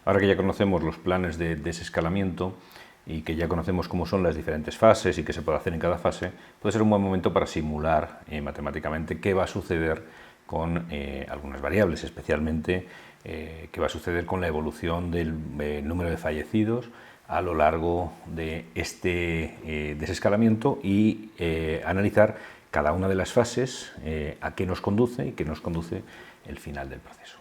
Ahora que ya conocemos los planes de desescalamiento y que ya conocemos cómo son las diferentes fases y qué se puede hacer en cada fase, puede ser un buen momento para simular matemáticamente qué va a suceder con algunas variables, especialmente qué va a suceder con la evolución del número de fallecidos a lo largo de este desescalamiento y analizar cada una de las fases a qué nos conduce y qué nos conduce el final del proceso.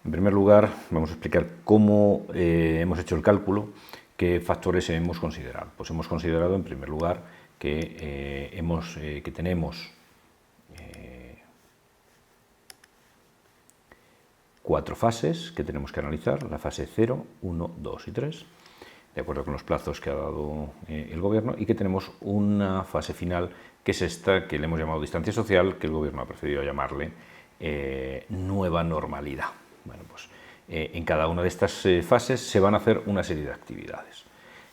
En primer lugar, vamos a explicar cómo hemos hecho el cálculo, qué factores hemos considerado. Pues hemos considerado, en primer lugar, que tenemos 4 fases que tenemos que analizar, la fase 0, 1, 2 y 3, de acuerdo con los plazos que ha dado el Gobierno, y que tenemos una fase final, que es esta, que le hemos llamado distancia social, que el Gobierno ha preferido llamarle nueva normalidad. Bueno, pues en cada una de estas fases se van a hacer una serie de actividades.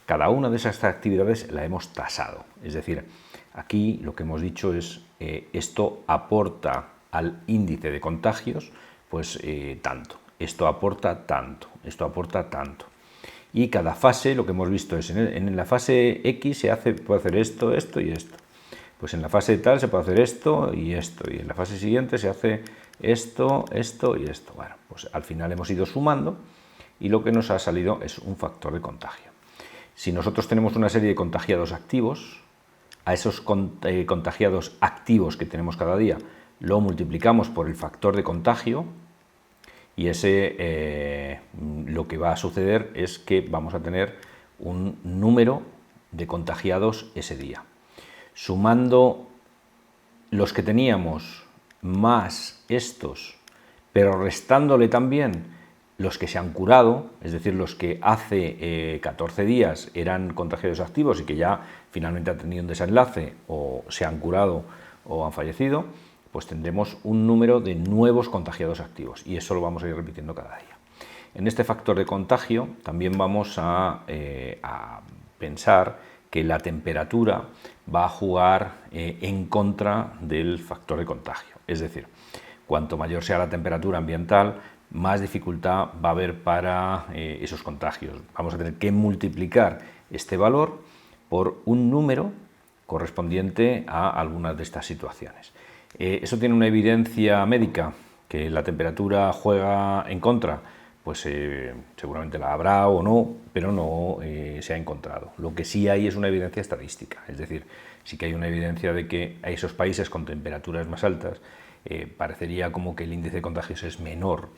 Cada una de esas actividades la hemos tasado, es decir, aquí lo que hemos dicho es esto aporta al índice de contagios pues tanto, esto aporta tanto, esto aporta tanto. Y cada fase, lo que hemos visto es, en la fase X puede hacer esto, esto y esto. Pues en la fase tal se puede hacer esto, y en la fase siguiente se hace esto, esto y esto. Bueno, pues al final hemos ido sumando y lo que nos ha salido es un factor de contagio. Si nosotros tenemos una serie de contagiados activos, a esos contagiados activos que tenemos cada día lo multiplicamos por el factor de contagio, y lo que va a suceder es que vamos a tener un número de contagiados ese día. Sumando los que teníamos más estos, pero restándole también los que se han curado, es decir, los que hace 14 días eran contagiados activos y que ya finalmente han tenido un desenlace o se han curado o han fallecido, pues tendremos un número de nuevos contagiados activos, y eso lo vamos a ir repitiendo cada día. En este factor de contagio también vamos a pensar que la temperatura va a jugar en contra del factor de contagio. Es decir, cuanto mayor sea la temperatura ambiental, más dificultad va a haber para esos contagios. Vamos a tener que multiplicar este valor por un número correspondiente a algunas de estas situaciones. Eso tiene una evidencia médica, que la temperatura juega en contra, pues seguramente la habrá o no, pero no se ha encontrado. Lo que sí hay es una evidencia estadística, es decir, sí que hay una evidencia de que a esos países con temperaturas más altas parecería como que el índice de contagios es menor.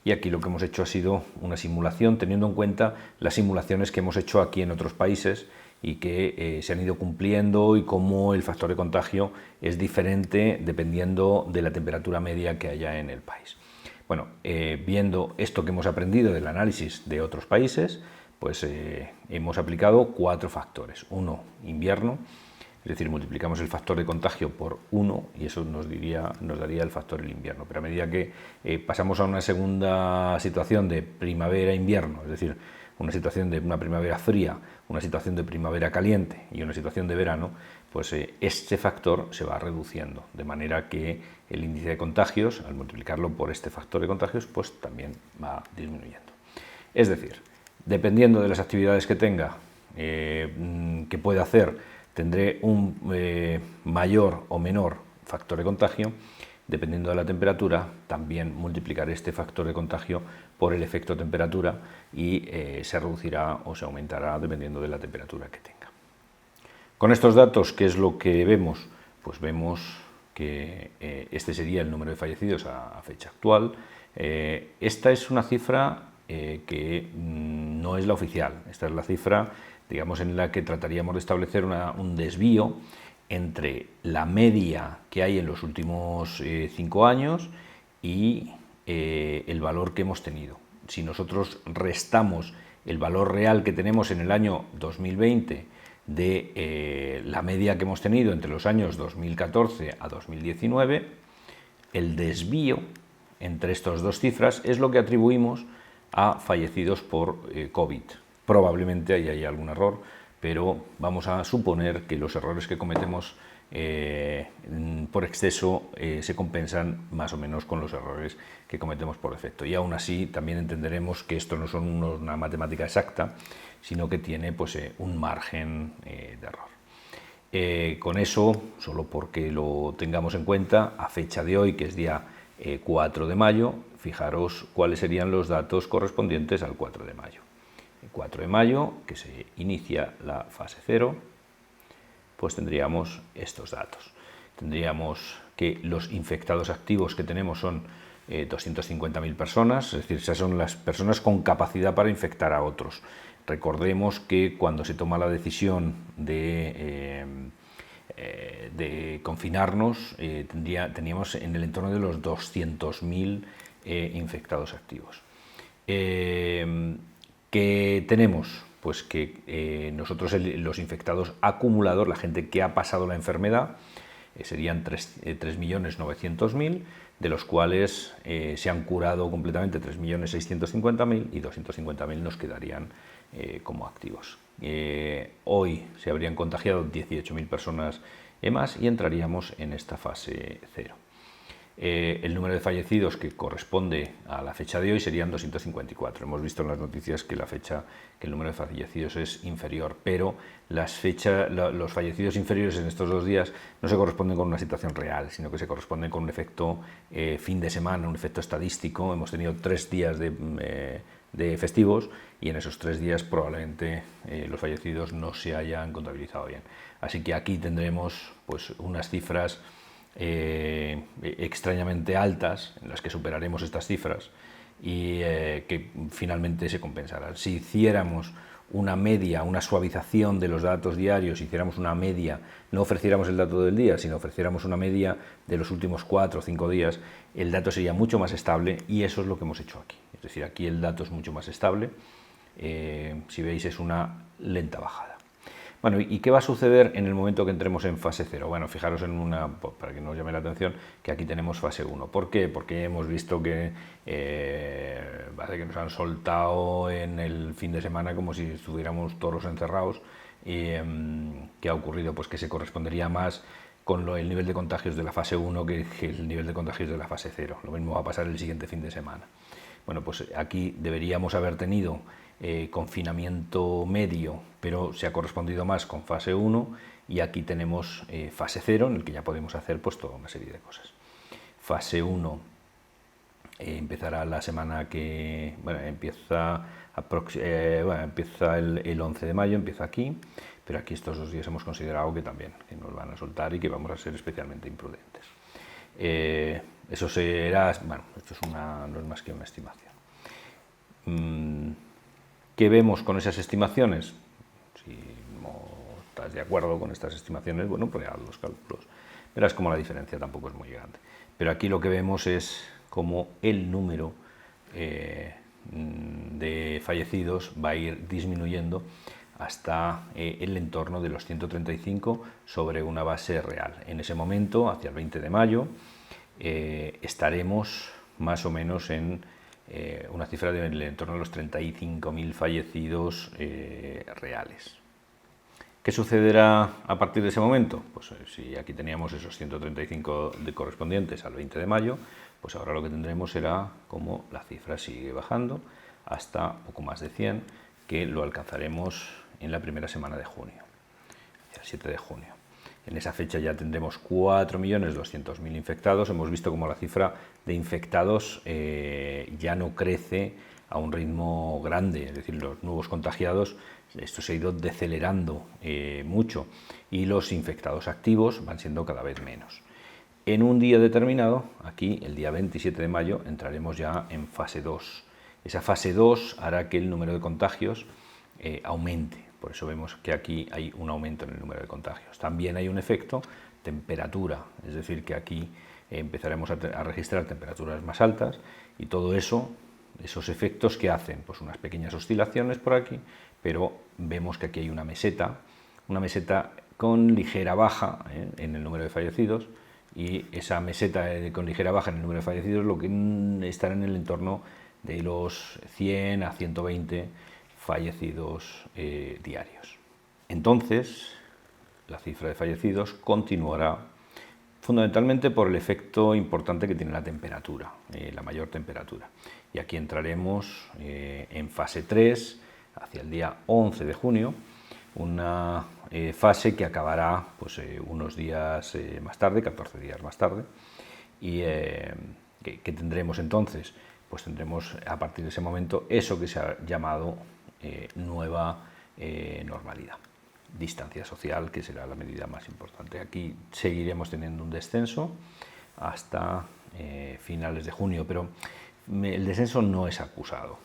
Y aquí lo que hemos hecho ha sido una simulación, teniendo en cuenta las simulaciones que hemos hecho aquí en otros países y que se han ido cumpliendo, y cómo el factor de contagio es diferente dependiendo de la temperatura media que haya en el país. Bueno, viendo esto que hemos aprendido del análisis de otros países, pues hemos aplicado 4 factores. 1, invierno, es decir, multiplicamos el factor de contagio por 1 y eso nos daría el factor del invierno. Pero a medida que pasamos a una segunda situación de primavera-invierno, es decir, una situación de una primavera fría, una situación de primavera caliente y una situación de verano, pues este factor se va reduciendo, de manera que el índice de contagios, al multiplicarlo por este factor de contagios, pues también va disminuyendo. Es decir, dependiendo de las actividades que tenga, que pueda hacer, tendré un mayor o menor factor de contagio. Dependiendo de la temperatura, también multiplicaré este factor de contagio por el efecto temperatura y se reducirá o se aumentará dependiendo de la temperatura que tenga. Con estos datos, ¿qué es lo que vemos? Pues vemos que este sería el número de fallecidos a fecha actual. Esta es una cifra que no es la oficial. Esta es la cifra, digamos, en la que trataríamos de establecer un desvío entre la media que hay en los últimos 5 años y el valor que hemos tenido. Si nosotros restamos el valor real que tenemos en el año 2020 de la media que hemos tenido entre los años 2014 a 2019, el desvío entre estas dos cifras es lo que atribuimos a fallecidos por COVID. Probablemente ahí haya algún error, pero vamos a suponer que los errores que cometemos por exceso se compensan más o menos con los errores que cometemos por defecto. Y aún así también entenderemos que esto no son una matemática exacta, sino que tiene pues, un margen de error. Con eso, solo porque lo tengamos en cuenta, a fecha de hoy, que es día 4 de mayo, fijaros cuáles serían los datos correspondientes al 4 de mayo. El 4 de mayo, que se inicia la fase 0, pues tendríamos estos datos. Tendríamos que los infectados activos que tenemos son 250.000 personas, es decir, esas son las personas con capacidad para infectar a otros. Recordemos que cuando se toma la decisión de confinarnos, teníamos en el entorno de los 200.000 infectados activos. ¿Qué tenemos? Pues que nosotros los infectados acumulados, la gente que ha pasado la enfermedad, serían 3.900.000, de los cuales se han curado completamente 3.650.000 y 250.000 nos quedarían como activos. Hoy se habrían contagiado 18.000 personas más y entraríamos en esta fase 0. El número de fallecidos que corresponde a la fecha de hoy serían 254. Hemos visto en las noticias que el número de fallecidos es inferior, pero los fallecidos inferiores en estos 2 días no se corresponden con una situación real, sino que se corresponden con un efecto fin de semana, un efecto estadístico. Hemos tenido 3 días de festivos y en esos 3 días probablemente los fallecidos no se hayan contabilizado bien. Así que aquí tendremos pues, unas cifras extrañamente altas, en las que superaremos estas cifras y que finalmente se compensarán. Si hiciéramos una media, una suavización de los datos diarios, si hiciéramos una media, no ofreciéramos el dato del día, sino ofreciéramos una media de los últimos 4 o 5 días, el dato sería mucho más estable y eso es lo que hemos hecho aquí. Es decir, aquí el dato es mucho más estable, si veis es una lenta bajada. Bueno, ¿y qué va a suceder en el momento que entremos en fase 0? Bueno, fijaros para que no os llame la atención, que aquí tenemos fase 1. ¿Por qué? Porque hemos visto que parece que nos han soltado en el fin de semana como si estuviéramos toros encerrados. Y ¿qué ha ocurrido? Pues que se correspondería más con el nivel de contagios de la fase 1 que el nivel de contagios de la fase 0. Lo mismo va a pasar el siguiente fin de semana. Bueno, pues aquí deberíamos haber tenido confinamiento medio, pero se ha correspondido más con fase 1 y aquí tenemos fase 0 en el que ya podemos hacer pues toda una serie de cosas. Fase 1 empezará la semana que, bueno, empieza el 11 de mayo, empieza aquí, pero aquí estos 2 días hemos considerado que también que nos van a soltar y que vamos a ser especialmente imprudentes. Eso será, bueno, esto no es más que una estimación. ¿Qué vemos con esas estimaciones? Si no estás de acuerdo con estas estimaciones, bueno, pues haz los cálculos. Verás como la diferencia tampoco es muy grande. Pero aquí lo que vemos es cómo el número de fallecidos va a ir disminuyendo hasta el entorno de los 135 sobre una base real. En ese momento, hacia el 20 de mayo, estaremos más o menos en una cifra del entorno de los 35.000 fallecidos reales. ¿Qué sucederá a partir de ese momento? Pues si aquí teníamos esos 135 correspondientes al 20 de mayo, pues ahora lo que tendremos será como la cifra sigue bajando hasta poco más de 100, que lo alcanzaremos en la primera semana de junio, el 7 de junio. En esa fecha ya tendremos 4.200.000 infectados. Hemos visto como la cifra de infectados ya no crece a un ritmo grande, es decir, los nuevos contagiados, esto se ha ido decelerando mucho y los infectados activos van siendo cada vez menos. En un día determinado, aquí el día 27 de mayo, entraremos ya en fase 2. Esa fase 2 hará que el número de contagios aumente. Por eso vemos que aquí hay un aumento en el número de contagios. También hay un efecto temperatura, es decir, que aquí empezaremos a registrar temperaturas más altas y todo eso, esos efectos que hacen, pues unas pequeñas oscilaciones por aquí, pero vemos que aquí hay una meseta con ligera baja en el número de fallecidos y esa meseta con ligera baja en el número de fallecidos lo que estará en el entorno de los 100 a 120 fallecidos diarios. Entonces, la cifra de fallecidos continuará fundamentalmente por el efecto importante que tiene la temperatura, la mayor temperatura. Y aquí entraremos en fase 3 hacia el día 11 de junio, una fase que acabará pues, unos días más tarde, 14 días más tarde, y ¿qué tendremos entonces? Pues tendremos a partir de ese momento eso que se ha llamado nueva normalidad. Distancia social, que será la medida más importante. Aquí seguiremos teniendo un descenso hasta finales de junio, pero el descenso no es acusado.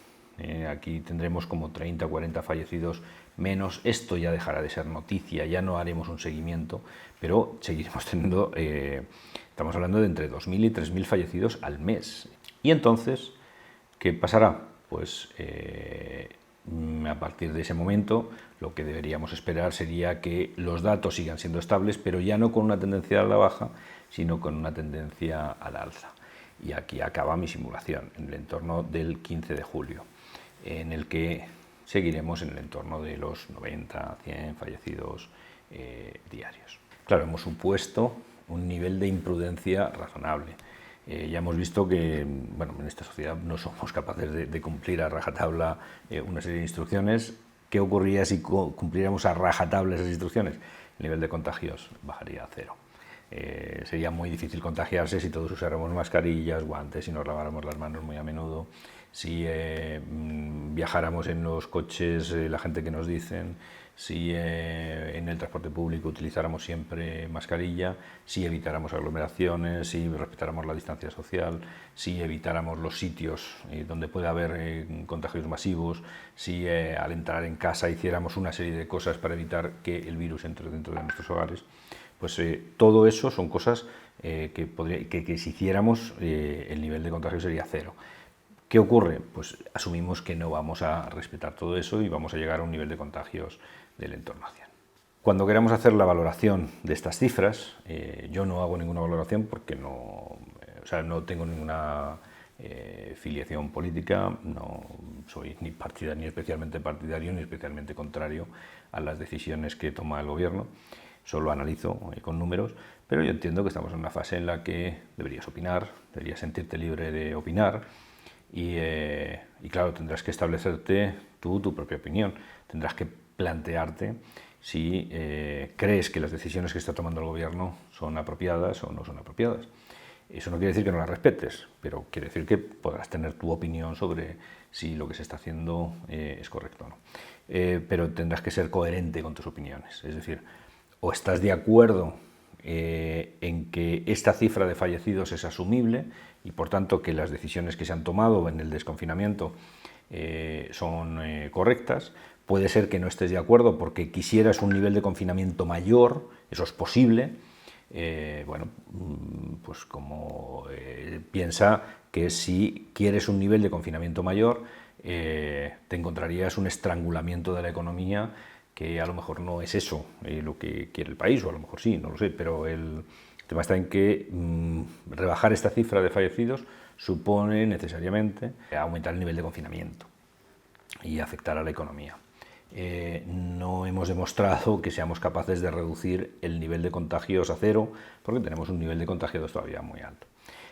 Aquí tendremos como 30 o 40 fallecidos menos. Esto ya dejará de ser noticia, ya no haremos un seguimiento, pero seguiremos teniendo, estamos hablando de entre 2.000 y 3.000 fallecidos al mes. Y entonces, ¿qué pasará? Pues a partir de ese momento lo que deberíamos esperar sería que los datos sigan siendo estables, pero ya no con una tendencia a la baja, sino con una tendencia al alza. Y aquí acaba mi simulación, en el entorno del 15 de julio, en el que seguiremos en el entorno de los 90, 100 fallecidos diarios. Claro, hemos supuesto un nivel de imprudencia razonable. Ya hemos visto que bueno, en esta sociedad no somos capaces de cumplir a rajatabla una serie de instrucciones. ¿Qué ocurriría si cumpliéramos a rajatabla esas instrucciones? El nivel de contagios bajaría a cero. Sería muy difícil contagiarse si todos usáramos mascarillas, guantes, si nos laváramos las manos muy a menudo, si viajáramos en los coches, la gente que nos dicen, si en el transporte público utilizáramos siempre mascarilla, si evitáramos aglomeraciones, si respetáramos la distancia social, si evitáramos los sitios donde puede haber contagios masivos, si al entrar en casa hiciéramos una serie de cosas para evitar que el virus entre dentro de nuestros hogares. Pues todo eso son cosas que si hiciéramos el nivel de contagio sería cero. ¿Qué ocurre? Pues asumimos que no vamos a respetar todo eso y vamos a llegar a un nivel de contagios del entorno 100. Cuando queramos hacer la valoración de estas cifras, yo no hago ninguna valoración porque no tengo ninguna filiación política, no soy ni partidario, ni especialmente partidario, ni especialmente contrario a las decisiones que toma el gobierno. Solo analizo con números, pero yo entiendo que estamos en una fase en la que deberías opinar, deberías sentirte libre de opinar y claro, tendrás que establecerte tu propia opinión, tendrás que plantearte si crees que las decisiones que está tomando el gobierno son apropiadas o no son apropiadas. Eso no quiere decir que no las respetes, pero quiere decir que podrás tener tu opinión sobre si lo que se está haciendo es correcto o no. Pero tendrás que ser coherente con tus opiniones, es decir, o estás de acuerdo en que esta cifra de fallecidos es asumible y por tanto que las decisiones que se han tomado en el desconfinamiento son correctas. Puede ser que no estés de acuerdo porque quisieras un nivel de confinamiento mayor, eso es posible. Bueno, pues como piensa que si quieres un nivel de confinamiento mayor, te encontrarías un estrangulamiento de la economía que a lo mejor no es eso lo que quiere el país, o a lo mejor sí, no lo sé, pero el tema está en que rebajar esta cifra de fallecidos supone necesariamente aumentar el nivel de confinamiento y afectar a la economía. No hemos demostrado que seamos capaces de reducir el nivel de contagios a cero, porque tenemos un nivel de contagiados todavía muy alto.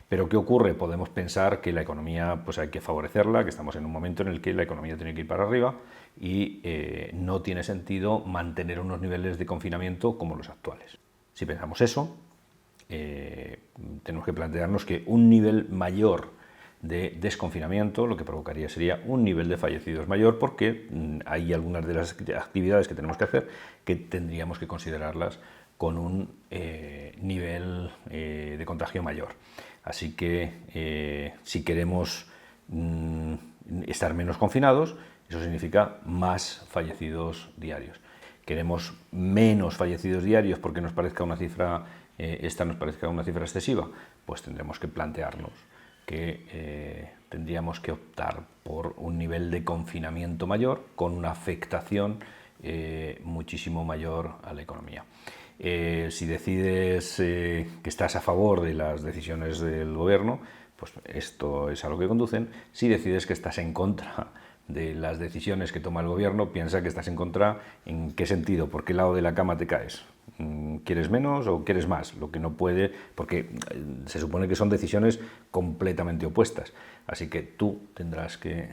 Pero ¿qué ocurre? Podemos pensar que la economía pues hay que favorecerla, que estamos en un momento en el que la economía tiene que ir para arriba y no tiene sentido mantener unos niveles de confinamiento como los actuales. Si pensamos eso, tenemos que plantearnos que un nivel mayor de desconfinamiento lo que provocaría sería un nivel de fallecidos mayor, porque hay algunas de las actividades que tenemos que hacer que tendríamos que considerarlas con un nivel de contagio mayor. Así que si queremos estar menos confinados, eso significa más fallecidos diarios. Queremos menos fallecidos diarios porque nos parezca una cifra, esta nos parezca una cifra excesiva, pues tendremos que plantearnos que tendríamos que optar por un nivel de confinamiento mayor con una afectación muchísimo mayor a la economía. Si decides que estás a favor de las decisiones del gobierno, pues esto es a lo que conducen. Si decides que estás en contra de las decisiones que toma el gobierno, piensa que estás en contra. ¿En qué sentido? ¿Por qué lado de la cama te caes? ¿Quieres menos o quieres más? Lo que no puede, porque se supone que son decisiones completamente opuestas. Así que tú tendrás que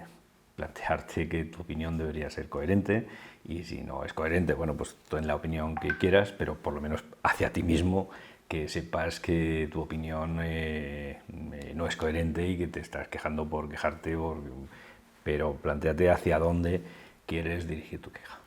plantearte que tu opinión debería ser coherente, y si no es coherente, bueno, pues tú en la opinión que quieras, pero por lo menos hacia ti mismo, que sepas que tu opinión no es coherente y que te estás quejando por quejarte, pero plantéate hacia dónde quieres dirigir tu queja.